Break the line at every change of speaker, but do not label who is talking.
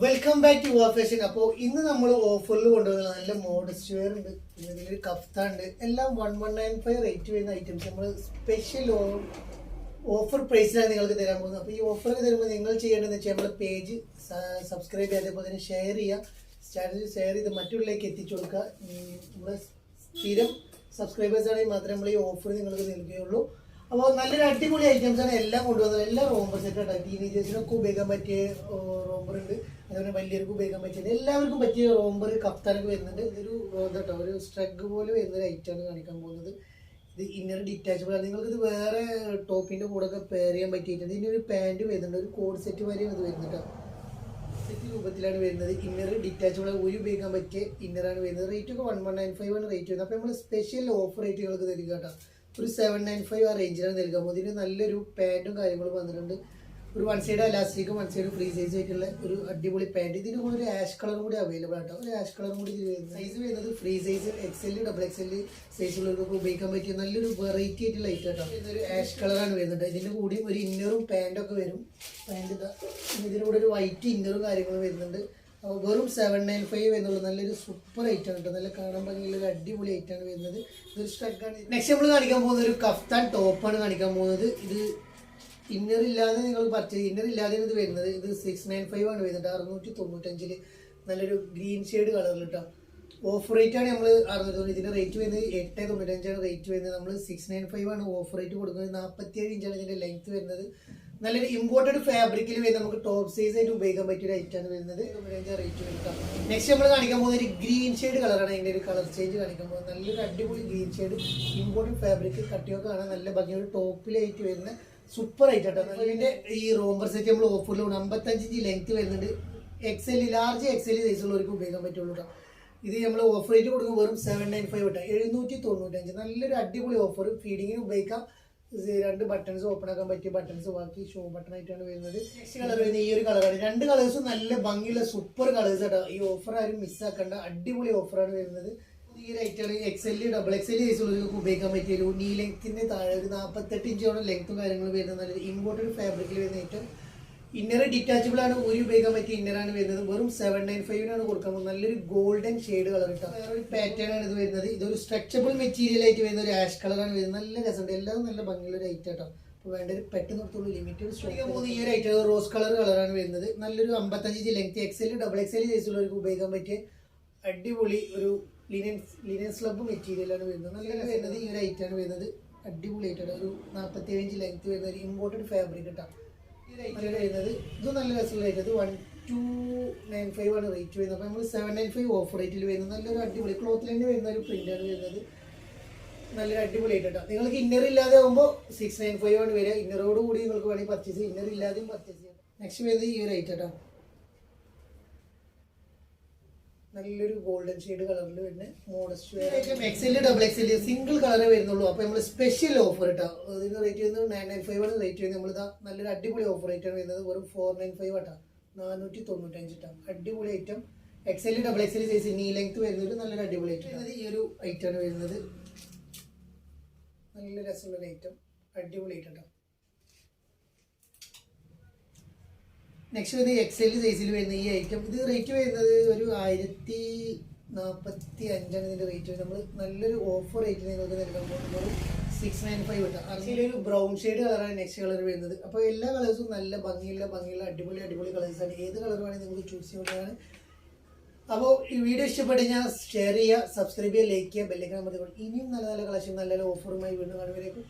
Welcome back to fashion. അപ്പോൾ ഇന്ന് നമ്മൾ ഓഫറിൽ കൊണ്ടുവന്ന നല്ല മോഡസ്റ്റ് വെയർ ഉണ്ട്, പിന്നെ ഇതിലൊരു കഫ്താൻ ഉണ്ട്. എല്ലാം 1195 റേറ്റ് വരുന്ന ഐറ്റംസ് നമ്മൾ സ്പെഷ്യൽ ഓഫർ പ്രൈസിലാണ് നിങ്ങൾക്ക് തരാൻ പോകുന്നത്. അപ്പോൾ ഈ ഓഫറൊക്കെ തരുമ്പോൾ നിങ്ങൾ ചെയ്യേണ്ടതെന്ന് വെച്ചാൽ നമ്മുടെ പേജ് സബ്സ്ക്രൈബ് ചെയ്യുക, അതേപോലെ തന്നെ ഷെയർ ചെയ്യുക, സ്റ്റാറ്റസ് ഷെയർ ചെയ്ത് മറ്റുള്ളവരിലേക്ക് എത്തിച്ചു കൊടുക്കുക. നമ്മുടെ സ്ഥിരം സബ്സ്ക്രൈബേഴ്സ് ആണെങ്കിൽ മാത്രമേ നമ്മൾ ഈ ഓഫർ നിങ്ങൾക്ക് നൽകുകയുള്ളൂ. അപ്പോൾ നല്ലൊരു അടിപൊളി ഐറ്റംസ് ആണ് എല്ലാം കൊണ്ടുവന്നത്. എല്ലാം റോംബർ സെറ്റാണ്. ടീനേജേഴ്സിനൊക്കെ ഉപയോഗിക്കാൻ പറ്റിയ റോംബർ ഉണ്ട്, അതുപോലെ വലിയവർക്ക് ഉപയോഗിക്കാൻ പറ്റിയത് എല്ലാവർക്കും പറ്റിയ റോംബർ കഫ്താനൊക്കെ വരുന്നുണ്ട്. ഇതൊരു കേട്ടോ ഒരു സ്ട്രഗ് പോലെ വരുന്നൊരു ഐറ്റമാണ് കാണിക്കാൻ പോകുന്നത്. ഇത് ഇന്നർ ഡിറ്റാച്ചബിൾ ആണ്. നിങ്ങൾക്കിത് വേറെ ടോപ്പിൻ്റെ കൂടെ ഒക്കെ പെയർ ചെയ്യാൻ പറ്റിയിട്ടുണ്ട്. ഇതിൻ്റെ ഒരു പാൻറ് വരുന്നുണ്ട്, ഒരു കോഡ് സെറ്റ് വരെയും ഇത് വരുന്നുണ്ട്. സെറ്റ് രൂപത്തിലാണ് വരുന്നത്. ഇന്നർ ഡിറ്റാച്ചബിൾ ഒരു ഉപയോഗിക്കാൻ പറ്റിയ ഇന്നറാണ് വരുന്നത്. റേറ്റ് ഒക്കെ 1195 ആണ് റേറ്റ് വരുന്നത്. അപ്പോൾ നമ്മൾ സ്പെഷ്യൽ ഓഫർ റേറ്റ് നിങ്ങൾക്ക് തരിക കേട്ടോ. ഒരു 795 ആ റേഞ്ചിലാണ് നൽകാൻ പോകുന്നത്. ഇതിന് നല്ലൊരു പാൻറ്റും കാര്യങ്ങളും വന്നിട്ടുണ്ട്. ഒരു വൺ സൈഡ് അലാസ്റ്റിക്കും വൺ സൈഡ് ഫ്രീ സൈസ് ആയിട്ടുള്ള ഒരു അടിപൊളി പാൻറ്റ്. ഇതിന് കൂടെ ഒരു ആഷ് കളറും കൂടി അവൈലബിൾ ആട്ടോ. ഒരു ആഷ് കളറും കൂടി ഇത് വരുന്നത്. സൈസ് വരുന്നത് ഫ്രീ സൈസ്, XL, XXL സൈസുള്ളവർക്കൊക്കെ ഉപയോഗിക്കാൻ പറ്റിയ നല്ലൊരു വെറൈറ്റി ആയിട്ടുള്ള ഐറ്റം കേട്ടോ. ഇതൊരു ആഷ് കളറാണ് വരുന്നത്. ഇതിൻ്റെ കൂടിയും ഒരു ഇന്നറും പാൻറ്റൊക്കെ വരും. പാൻറ്റ് ഇതാ, ഇതിൻ്റെ കൂടെ ഒരു വൈറ്റ് ഇന്നറും കാര്യങ്ങളും വരുന്നുണ്ട്. വെറും 795 എന്നുള്ളൂ. നല്ലൊരു സൂപ്പർ ഐറ്റം കേട്ടോ. നല്ല കാണാൻ ഭംഗിയുള്ള ഒരു അടിപൊളി ഐറ്റമാണ് വരുന്നത്. ഇതൊരു സ്ട്രഗാണ്. നെക്സ്റ്റ് നമ്മൾ കാണിക്കാൻ പോകുന്നത് ഒരു കഫ്താൻ ടോപ്പാണ് കാണിക്കാൻ പോകുന്നത്. ഇത് ഇന്നർ ഇല്ലാതെ നിങ്ങൾ പർച്ചേസ്, ഇന്നർ ഇല്ലാതെ ഇത് വരുന്നത്. ഇത് 695 ആണ് വരുന്നത്. 695 നല്ലൊരു ഗ്രീൻ ഷെയ്ഡ് കളറിൽ കേട്ടോ. ഓഫർ റേറ്റ് ആണ് നമ്മൾ 690. ഇതിൻ്റെ റേറ്റ് വരുന്നത് 895 ആണ് റേറ്റ് വരുന്നത്. നമ്മൾ 695 ആണ് ഓഫർ റേറ്റ് കൊടുക്കുന്നത്. 47 ഇഞ്ചാണ് ഇതിൻ്റെ ലെങ്ത് വരുന്നത്. നല്ലൊരു ഇമ്പോർട്ടഡ് ഫാബ്രിക്കിൽ വരുന്നത്. നമുക്ക് ടോപ്പ് സൈസ് ആയിട്ട് ഉപയോഗിക്കാൻ പറ്റിയ ഒരു ഐറ്റമാണ് വരുന്നത്. റേറ്റ് വരുന്നത്. നെക്സ്റ്റ് നമ്മൾ കാണിക്കാൻ പോകുന്ന ഒരു ഗ്രീൻ ഷെയ്ഡ് കളറാണ്. അതിൻ്റെ ഒരു കളർ ചേഞ്ച് കാണിക്കാൻ പോകുന്നത്. നല്ലൊരു അടിപൊളി ഗ്രീൻ ഷെയ്ഡ് ഇമ്പോർട്ടഡ് ഫാബ്രിക് കട്ടിയൊക്കെ കാണാൻ നല്ല ഭംഗിയൊരു ടോപ്പിലായിട്ട് വരുന്ന സൂപ്പർ ആയിട്ടോ. അതിൻ്റെ ഈ റോംബർ സെറ്റ് നമ്മൾ ഓഫറിലാണ്. 55 ഇഞ്ച് ലെങ്ത് വരുന്നുണ്ട്. XL, ലാർജ് XL സൈസുള്ളവർക്ക് ഉപയോഗിക്കാൻ പറ്റുള്ളൂ കേട്ടോ. ഇത് നമ്മൾ ഓഫർ റേറ്റ് കൊടുക്കും വെറും 795 കേട്ടോ. 795 നല്ലൊരു അടിപൊളി ഓഫർ. ഫീഡിങ്ങിന് ഉപയോഗിക്കാം. രണ്ട് ബട്ടൺസ് ഓപ്പൺ ആക്കാൻ പറ്റിയ ബട്ടൺസ്, ബാക്കി ഷോ ബട്ടൺ ആയിട്ടാണ് വരുന്നത്. നെക്സ്റ്റ് കളർ വരുന്നത് ഈ ഒരു കളറാണ്. രണ്ട് കളേഴ്സും നല്ല ഭംഗിയുള്ള സൂപ്പർ കളേഴ്സ് കേട്ടോ. ഈ ഓഫർ ആരും മിസ്സാക്കേണ്ട അടിപൊളി ഓഫറാണ് വരുന്നത്. ഈ ഒരു ഐറ്റാണ് XL, XXL സൈസുള്ളവർക്ക് ഉപയോഗിക്കാൻ പറ്റിയ ഒരു നീ ലെങ്ത്തിന്റെ താഴെ ഒരു 48 ഇഞ്ചോളം ലെങ്ത്തും കാര്യങ്ങളും വരുന്നത്. നല്ലൊരു ഇമ്പോർട്ടഡ് ഫാബ്രിക്കിൽ വരുന്ന ഐറ്റം. ഇന്നർ ഡിറ്റാച്ചബിൾ ആണ്, ഒരു ഉപയോഗിക്കാൻ പറ്റിയ ഇന്നറാണ് വരുന്നത്. വെറും 795 കൊടുക്കാൻ പോകുന്നത്. നല്ലൊരു ഗോൾഡൻ ഷെയ്ഡ് കളർ കിട്ടാം. വേറൊരു പാറ്റേൺ ആണ് ഇത് വരുന്നത്. ഇതൊരു സ്ട്രെച്ചബിൾ മെറ്റീരിയൽ ആയിട്ട് വരുന്ന ഒരു ആഷ് കളറാണ് വരുന്നത്. നല്ല രസമുണ്ട്. എല്ലാവരും നല്ല ഭംഗിയുള്ള ഒരു ഐറ്റം കേട്ടോ. അപ്പോൾ വേണ്ട ഒരു പെട്ടെന്ന് നിർത്തുള്ളൂ. ലിമിറ്റഡ് സ്റ്റോക്ക് പോകുന്ന ഈ ഒരു ഐറ്റം റോസ് കളറാണ് വരുന്നത്. നല്ലൊരു 55 ഇഞ്ച് ലെങ്ത് XL, XXL സൈസുള്ളവർക്ക് ഉപയോഗിക്കാൻ പറ്റിയ അടിപൊളി ഒരു ലിനൻ സ്ലബ് മെറ്റീരിയലാണ് വരുന്നത്. നല്ല വരുന്നത് ഈ ഒരു ഐറ്റാണ് വരുന്നത്. അടിപൊളി ഐറ്റാണ്. ഒരു 47 ഇഞ്ച് ലെങ്ത് വരുന്ന ഒരു ഇമ്പോർട്ടഡ് ഫാബ്രിക് കേട്ടോ. വരുന്നത് ഇത് നല്ല രസമുള്ള റേറ്റ്. ഇത് 1295 ആണ് റേറ്റ് വരുന്നത്. അപ്പോൾ നമ്മൾ 795 ഓഫർ റേറ്റിൽ വരുന്നത്. നല്ലൊരു അടിപൊളി ക്ലോത്തിൽ തന്നെ വരുന്ന ഒരു പ്രിന്റാണ് വരുന്നത്. നല്ലൊരു അടിപൊളി ആയിട്ട് കേട്ടോ. നിങ്ങൾക്ക് ഇന്നർ ഇല്ലാതെ ആകുമ്പോൾ 695 ആണ് വരിക. ഇന്നറോട് കൂടി നിങ്ങൾക്ക് വേണമെങ്കിൽ പർച്ചേസ് ചെയ്യാം. ഇന്നർ ഇല്ലാതെയും പർച്ചേസ് ചെയ്യാം. നെക്സ്റ്റ് വരുന്നത് ഈ ഒരു റേറ്റ് കേട്ടോ. നല്ലൊരു ഗോൾഡൻ ഷെയ്ഡ് കളറിൽ വരുന്ന മോഡസ്റ്റ് XL, XXL സിംഗിൾ കളറേ വരുന്നുള്ളൂ. അപ്പോൾ നമ്മൾ സ്പെഷ്യൽ ഓഫർ കേട്ടോ. ഇതിന് റേറ്റ് വരുന്നത് 995 ആണ് റേറ്റ് വരുന്നത്. നമ്മളിതാ നല്ലൊരു അടിപൊളി ഓഫർ റേറ്റാണ് വരുന്നത്. വെറും 495 കേട്ടോ. 495 കേട്ടോ. അടിപൊളി ഐറ്റം. XL, XXL സൈസ് നീ ലെങ്ത് വരുന്നത്. നല്ലൊരു അടിപൊളി ഐറ്റം. ഈ ഒരു ഐറ്റമാണ് വരുന്നത്. നല്ല രസമുള്ള ഐറ്റം. അടിപൊളി ഐറ്റം കേട്ടോ. നെക്സ്റ്റ് വരുന്നത് XL സൈസിൽ വരുന്ന ഈ ഐറ്റം. ഇത് റേറ്റ് വരുന്നത് ഒരു 1045 ആണ് ഇതിൻ്റെ റേറ്റ്. നമ്മൾ നല്ലൊരു ഓഫർ റേറ്റിൽ നിങ്ങൾക്ക് നൽകാൻ പോകുന്നത് 695 കേട്ടോ. അതിലൊരു ബ്രൗൺ ഷെയ്ഡ് കളറാണ് നെക്സ്റ്റ് കളർ വരുന്നത്. അപ്പോൾ എല്ലാ കളേഴ്സും നല്ല ഭംഗിയുള്ള അടിപൊളി കളേഴ്സാണ്. ഏത് കളർ വേണമെങ്കിൽ നിങ്ങൾക്ക് ചൂസ് ചെയ്യുന്നതാണ്. അപ്പോൾ ഈ വീഡിയോ ഇഷ്ടപ്പെട്ട് കഴിഞ്ഞാൽ ഷെയർ ചെയ്യുക, സബ്സ്ക്രൈബ് ചെയ്യുക, ലൈക്ക് ചെയ്യുക, ബെല്ലൈക്കൺ അമർത്തി. ഇനിയും നല്ല കളക്ഷൻ നല്ല ഓഫറുമായി വീണ്ടും കാണുമ്പോഴേക്കും